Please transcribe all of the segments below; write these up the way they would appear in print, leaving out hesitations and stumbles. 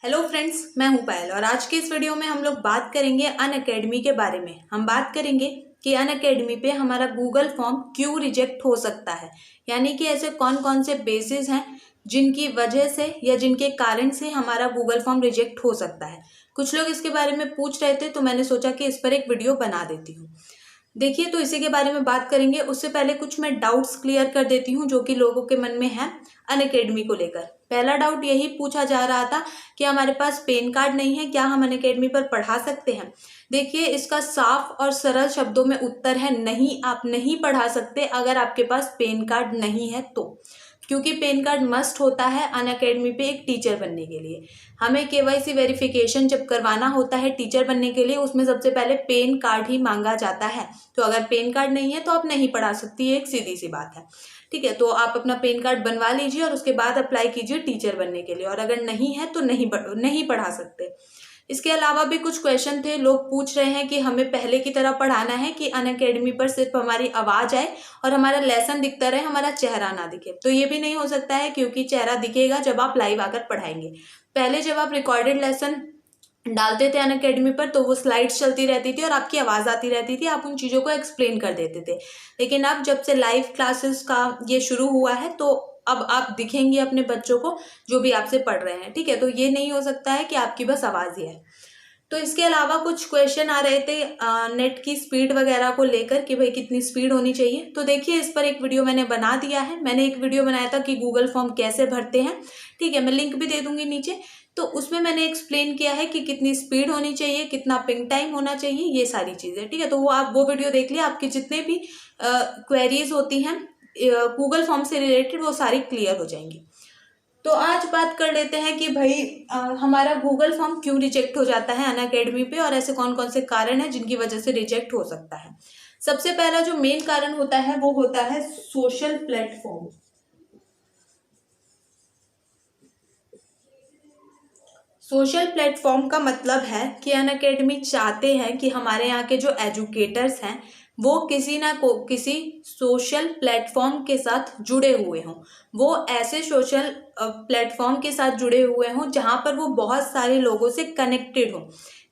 Hello friends, मैं हूं पायल और आज के इस वीडियो में हम लोग बात करेंगे अनअकैडमी के बारे में। हम बात करेंगे कि अनअकैडमी पे हमारा गूगल फॉर्म क्यों रिजेक्ट हो सकता है, यानी कि ऐसे कौन कौन से बेसिस हैं जिनकी वजह से या जिनके कारण से हमारा गूगल फॉर्म रिजेक्ट हो सकता है। कुछ लोग इसके बारे में पूछ रहे थे तो मैंने सोचा कि इस पर एक वीडियो बना देती हूँ। देखिए, तो इसी के बारे में बात करेंगे। उससे पहले कुछ मैं डाउट्स क्लियर कर देती हूँ जो कि लोगों के मन में है अनअकैडमी को लेकर। पहला डाउट यही पूछा जा रहा था कि हमारे पास पैन कार्ड नहीं है, क्या हम अनअकैडमी पर पढ़ा सकते हैं। देखिए, इसका साफ और सरल शब्दों में उत्तर है नहीं, आप नहीं पढ़ा सकते अगर आपके पास पैन कार्ड नहीं है तो। क्योंकि पैन कार्ड मस्ट होता है अनअकैडमी पे एक टीचर बनने के लिए। हमें केवाईसी वेरिफिकेशन जब करवाना होता है टीचर बनने के लिए, उसमें सबसे पहले पैन कार्ड ही मांगा जाता है। तो अगर पैन कार्ड नहीं है तो आप नहीं पढ़ा सकती, ये एक सीधी सी बात है। ठीक है, तो आप अपना पैन कार्ड बनवा लीजिए और उसके बाद अप्लाई कीजिए टीचर बनने के लिए, और अगर नहीं है तो नहीं पढ़ा सकते। इसके अलावा भी कुछ क्वेश्चन थे। लोग पूछ रहे हैं कि हमें पहले की तरह पढ़ाना है कि अनअकैडमी पर सिर्फ हमारी आवाज़ आए और हमारा लेसन दिखता रहे, हमारा चेहरा ना दिखे। तो ये भी नहीं हो सकता है, क्योंकि चेहरा दिखेगा जब आप लाइव आकर पढ़ाएंगे। पहले जब आप रिकॉर्डेड लेसन डालते थे अनअकैडमी पर तो वो स्लाइड्स चलती रहती थी और आपकी आवाज़ आती रहती थी, आप उन चीज़ों को एक्सप्लेन कर देते थे। लेकिन अब जब से लाइव क्लासेस का ये शुरू हुआ है तो अब आप दिखेंगे अपने बच्चों को जो भी आपसे पढ़ रहे हैं। ठीक है, तो ये नहीं हो सकता है कि आपकी बस आवाज़ ही है। तो इसके अलावा कुछ क्वेश्चन आ रहे थे नेट की स्पीड वगैरह को लेकर कि भाई कितनी स्पीड होनी चाहिए। तो देखिए, इस पर एक वीडियो मैंने बना दिया है। मैंने एक वीडियो बनाया था कि गूगल फॉर्म कैसे भरते हैं। ठीक है, मैं लिंक भी दे दूंगी नीचे। तो उसमें मैंने एक्सप्लेन किया है कि कितनी स्पीड होनी चाहिए, कितना पिंग टाइम होना चाहिए, ये सारी चीज़ें। ठीक है, तो वो वीडियो देख लिया। आपकी जितने भी क्वेरीज होती हैं गूगल फॉर्म से रिलेटेड, वो सारी क्लियर हो जाएंगी। तो आज बात कर लेते हैं कि भाई हमारा गूगल फॉर्म क्यों रिजेक्ट हो जाता है अनअकैडमी पे, और ऐसे कौन कौन से कारण हैं जिनकी वजह से रिजेक्ट हो सकता है। सबसे पहला जो मेन कारण होता है वो होता है सोशल प्लेटफॉर्म। सोशल प्लेटफॉर्म का मतलब है कि अनअकैडमी चाहते हैं कि हमारे यहाँ के जो एजुकेटर्स हैं वो किसी ना किसी सोशल प्लेटफॉर्म के साथ जुड़े हुए हों। वो ऐसे सोशल प्लेटफॉर्म के साथ जुड़े हुए हों जहाँ पर वो बहुत सारे लोगों से कनेक्टेड हों।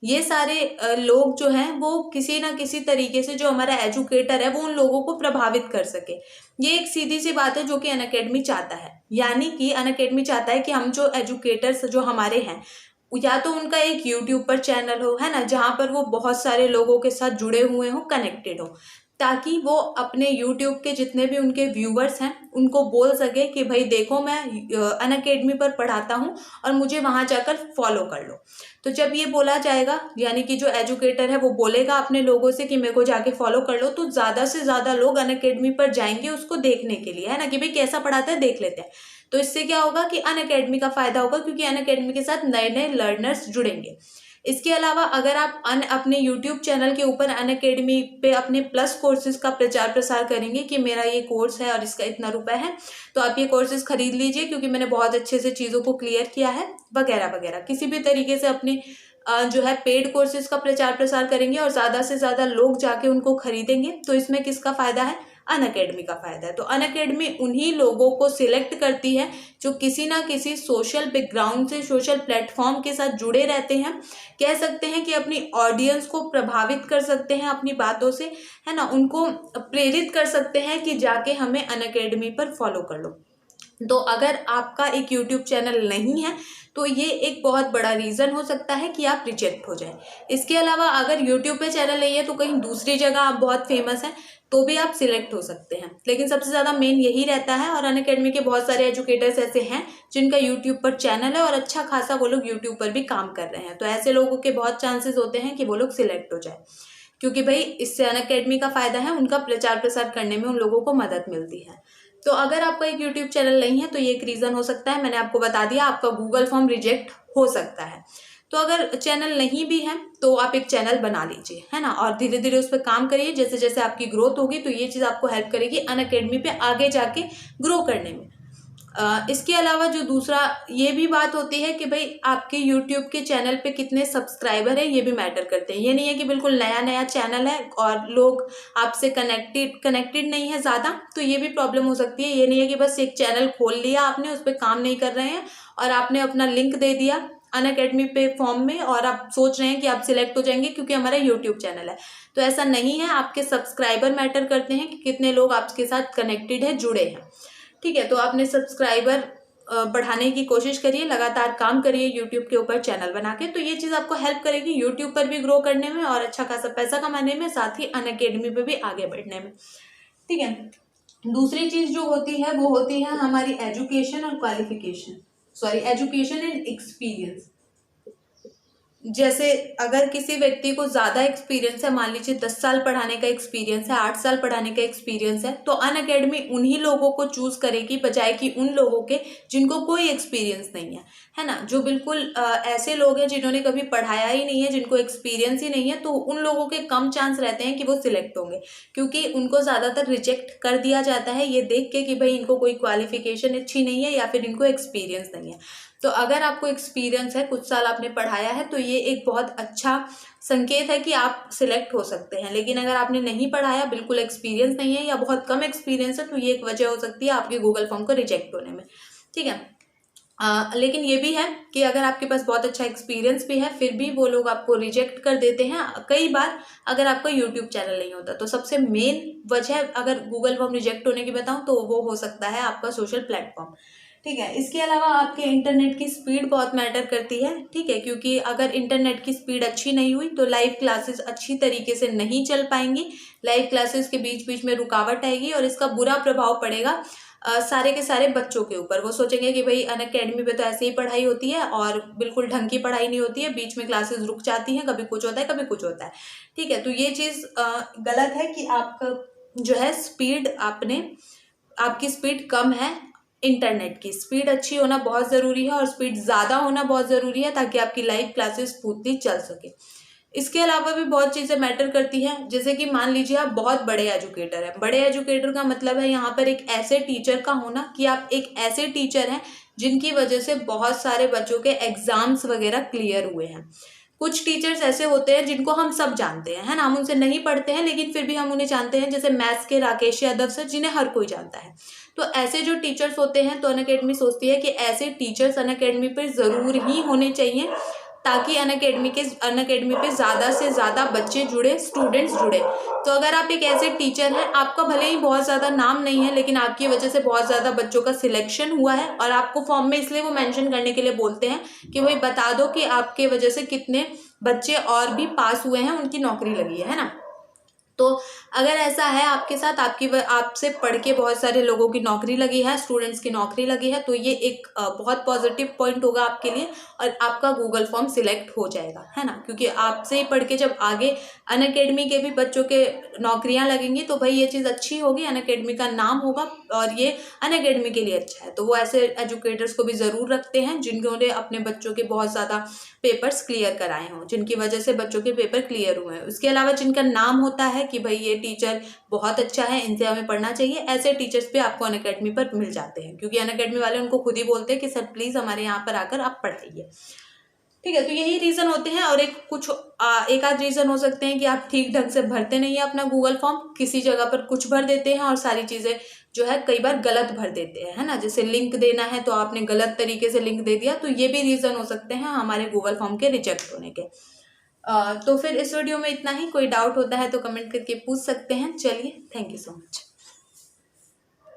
ये सारे लोग जो हैं वो किसी ना किसी तरीके से जो हमारा एजुकेटर है वो उन लोगों को प्रभावित कर सके। ये एक सीधी सी बात है जो कि अनअकैडमी चाहता है। यानी कि अनअकैडमी चाहता है कि हम जो एजुकेटर्स जो हमारे हैं, या तो उनका एक यूट्यूब पर चैनल हो, है ना, जहाँ पर वो बहुत सारे लोगों के साथ जुड़े हुए हों, कनेक्टेड हो, ताकि वो अपने यूट्यूब के जितने भी उनके व्यूवर्स हैं उनको बोल सके कि भाई देखो, मैं अनअकैडमी पर पढ़ाता हूँ और मुझे वहाँ जाकर फॉलो कर लो। तो जब ये बोला जाएगा, यानी कि जो एजुकेटर है वो बोलेगा अपने लोगों से कि मेरे को जाके फॉलो कर लो, तो ज़्यादा से ज़्यादा लोग अनअकैडमी पर जाएंगे उसको देखने के लिए, है ना, कि भाई कैसा पढ़ाता है, देख लेते हैं। तो इससे क्या होगा कि अनअकैडमी का फायदा होगा, क्योंकि अनअकैडमी के साथ नए नए लर्नर्स जुड़ेंगे। इसके अलावा अगर आप अपने यूट्यूब चैनल के ऊपर अनअकैडमी पे अपने प्लस कोर्सेज का प्रचार प्रसार करेंगे कि मेरा ये कोर्स है और इसका इतना रुपए है, तो आप ये कोर्सेज खरीद लीजिए क्योंकि मैंने बहुत अच्छे से चीज़ों को क्लियर किया है, वगैरह वगैरह। किसी भी तरीके से अपने जो है पेड कोर्सेज का प्रचार प्रसार करेंगे और ज़्यादा से ज़्यादा लोग जाके उनको खरीदेंगे, तो इसमें किसका फ़ायदा है? अनअकैडमी का फायदा है। तो अनअकैडमी उन्हीं लोगों को सिलेक्ट करती है जो किसी ना किसी सोशल बैकग्राउंड से, सोशल प्लेटफॉर्म के साथ जुड़े रहते हैं। कह सकते हैं कि अपनी ऑडियंस को प्रभावित कर सकते हैं अपनी बातों से, है ना, उनको प्रेरित कर सकते हैं कि जाके हमें अनअकैडमी पर फॉलो कर लो। तो अगर आपका एक यूट्यूब चैनल नहीं है तो ये एक बहुत बड़ा रीज़न हो सकता है कि आप रिजेक्ट हो जाएं। इसके अलावा अगर यूट्यूब पे चैनल नहीं है तो कहीं दूसरी जगह आप बहुत फेमस हैं तो भी आप सिलेक्ट हो सकते हैं, लेकिन सबसे ज़्यादा मेन यही रहता है। और अनअकैडमी के बहुत सारे एजुकेटर्स ऐसे हैं जिनका यूट्यूब पर चैनल है और अच्छा खासा वो लोग यूट्यूब पर भी काम कर रहे हैं, तो ऐसे लोगों के बहुत चांसेस होते हैं कि वो लोग सिलेक्ट हो जाए, क्योंकि भाई इससे अनअकैडमी का फ़ायदा है, उनका प्रचार प्रसार करने में उन लोगों को मदद मिलती है। तो अगर आपका एक यूट्यूब चैनल नहीं है तो ये एक रीज़न हो सकता है। मैंने आपको बता दिया, आपका गूगल फॉर्म रिजेक्ट हो सकता है। तो अगर चैनल नहीं भी है तो आप एक चैनल बना लीजिए, है ना, और धीरे धीरे उस पर काम करिए। जैसे जैसे आपकी ग्रोथ होगी तो ये चीज़ आपको हेल्प करेगी अनअकैडमी पे आगे जाके ग्रो करने में। इसके अलावा जो दूसरा ये भी बात होती है कि भाई आपके यूट्यूब के चैनल पे कितने सब्सक्राइबर हैं, ये भी मैटर करते हैं। ये नहीं है कि बिल्कुल नया नया चैनल है और लोग आपसे कनेक्टेड नहीं है ज़्यादा, तो ये भी प्रॉब्लम हो सकती है। ये नहीं है कि बस एक चैनल खोल लिया आपने, उस पर काम नहीं कर रहे हैं और आपने अपना लिंक दे दिया अनअकैडमी पे फॉर्म में और आप सोच रहे हैं कि आप सिलेक्ट हो जाएंगे क्योंकि हमारा यूट्यूब चैनल है। तो ऐसा नहीं है, आपके सब्सक्राइबर मैटर करते हैं कि कितने लोग आपके साथ कनेक्टेड है, जुड़े हैं। ठीक है, तो आपने सब्सक्राइबर बढ़ाने की कोशिश करिए, लगातार काम करिए यूट्यूब के ऊपर चैनल बना के, तो ये चीज़ आपको हेल्प करेगी यूट्यूब पर भी ग्रो करने में और अच्छा खासा पैसा कमाने में, साथ ही अनअकैडमी पे भी आगे बढ़ने में। ठीक है, दूसरी चीज जो होती है वो होती है हमारी एजुकेशन और qualification, sorry education and experience. जैसे अगर किसी व्यक्ति को ज़्यादा एक्सपीरियंस है, मान लीजिए 10 साल पढ़ाने का एक्सपीरियंस है, 8 साल पढ़ाने का एक्सपीरियंस है, तो अनअकैडमी उन्हीं लोगों को चूज करेगी बजाय कि उन लोगों के जिनको कोई एक्सपीरियंस नहीं है ना। जो बिल्कुल ऐसे लोग हैं जिन्होंने कभी पढ़ाया ही नहीं है, जिनको एक्सपीरियंस ही नहीं है, तो उन लोगों के कम चांस रहते हैं कि वो सिलेक्ट होंगे, क्योंकि उनको ज़्यादातर रिजेक्ट कर दिया जाता है ये देख के कि भाई इनको कोई क्वालिफिकेशन अच्छी नहीं है या फिर इनको एक्सपीरियंस नहीं है। तो अगर आपको एक्सपीरियंस है, कुछ साल आपने पढ़ाया है, तो ये एक बहुत अच्छा संकेत है कि आप सिलेक्ट हो सकते हैं। लेकिन अगर आपने नहीं पढ़ाया, बिल्कुल एक्सपीरियंस नहीं है या बहुत कम एक्सपीरियंस है, तो ये एक वजह हो सकती है आपके गूगल फॉर्म को रिजेक्ट होने में। ठीक है, लेकिन ये भी है कि अगर आपके पास बहुत अच्छा एक्सपीरियंस भी है, फिर भी वो लोग आपको रिजेक्ट कर देते हैं कई बार अगर आपका यूट्यूब चैनल नहीं होता। तो सबसे मेन वजह अगर गूगल फॉर्म रिजेक्ट होने की बताऊं तो वो हो सकता है आपका सोशल प्लेटफॉर्म। ठीक है, इसके अलावा आपके इंटरनेट की स्पीड बहुत मैटर करती है। ठीक है, क्योंकि अगर इंटरनेट की स्पीड अच्छी नहीं हुई तो लाइव क्लासेस अच्छी तरीके से नहीं चल पाएंगी, लाइव क्लासेस के बीच बीच में रुकावट आएगी और इसका बुरा प्रभाव पड़ेगा सारे के सारे बच्चों के ऊपर। वो सोचेंगे कि भाई अनअकैडमी पे तो ऐसे ही पढ़ाई होती है और बिल्कुल ढंग की पढ़ाई नहीं होती है, बीच में क्लासेस रुक जाती हैं, कभी कुछ होता है कभी कुछ होता है। ठीक है, तो ये चीज़ गलत है कि आपका जो है स्पीड आपकी स्पीड कम है। इंटरनेट की स्पीड अच्छी होना बहुत ज़रूरी है और स्पीड ज़्यादा होना बहुत ज़रूरी है ताकि आपकी लाइव क्लासेस स्मूथली चल सके। इसके अलावा भी बहुत चीज़ें मैटर करती हैं, जैसे कि मान लीजिए आप बहुत बड़े एजुकेटर हैं। बड़े एजुकेटर का मतलब है यहाँ पर एक ऐसे टीचर का होना कि आप एक ऐसे टीचर हैं जिनकी वजह से बहुत सारे बच्चों के एग्जाम्स वगैरह क्लियर हुए हैं। कुछ टीचर्स ऐसे होते हैं जिनको हम सब जानते हैं, है ना, हम उनसे नहीं पढ़ते हैं लेकिन फिर भी हम उन्हें जानते हैं, जैसे मैथ्स के राकेश यादव सर, जिन्हें हर कोई जानता है। तो ऐसे जो टीचर्स होते हैं, तो अनअकैडमी सोचती है कि ऐसे टीचर्स अनअकैडमी पर ज़रूर ही होने चाहिए ताकि अनअकैडमी पे ज़्यादा से ज़्यादा बच्चे जुड़े, स्टूडेंट्स जुड़े। तो अगर आप एक ऐसे टीचर हैं, आपका भले ही बहुत ज़्यादा नाम नहीं है लेकिन आपकी वजह से बहुत ज़्यादा बच्चों का सिलेक्शन हुआ है और आपको फॉर्म में इसलिए वो मेंशन करने के लिए बोलते हैं कि भाई बता दो कि आपके वजह से कितने बच्चे और भी पास हुए हैं, उनकी नौकरी लगी है ना। तो अगर ऐसा है आपके साथ, आपसे पढ़ के बहुत सारे लोगों की नौकरी लगी है, स्टूडेंट्स की नौकरी लगी है, तो ये एक बहुत पॉजिटिव पॉइंट होगा आपके लिए और आपका गूगल फॉर्म सिलेक्ट हो जाएगा, है ना। क्योंकि आपसे ही पढ़ के जब आगे अनअकैडमी के भी बच्चों के नौकरियां लगेंगी तो भाई ये चीज़ अच्छी होगी, अनअकैडमी का नाम होगा और ये अनअकैडमी के लिए अच्छा है। तो वो ऐसे एजुकेटर्स को भी ज़रूर रखते हैं जिन्होंने अपने बच्चों के बहुत ज़्यादा पेपर्स क्लियर कराए हों, जिनकी वजह से बच्चों के पेपर क्लियर हुए हैं। उसके अलावा जिनका नाम होता है कि भाई ये टीचर बहुत अच्छा है, इनसे हमें पढ़ना चाहिए, ऐसे टीचर्स भी आपको अनअकैडमी पर मिल जाते हैं, क्योंकि अनअकैडमी वाले उनको खुद ही बोलते हैं कि सर प्लीज़ हमारे यहाँ पर आकर आप पढ़ाइए। ठीक है, तो यही रीज़न होते हैं और एक आध रीज़न हो सकते हैं कि आप ठीक ढंग से भरते नहीं है अपना गूगल फॉर्म, किसी जगह पर कुछ भर देते हैं और सारी चीज़ें जो है कई बार गलत भर देते हैं, है ना। जैसे लिंक देना है तो आपने गलत तरीके से लिंक दे दिया, तो ये भी रीज़न हो सकते हैं हमारे गूगल फॉर्म के रिजेक्ट होने के। तो फिर इस वीडियो में इतना ही। कोई डाउट होता है तो कमेंट करके पूछ सकते हैं। चलिए, थैंक यू सो मच।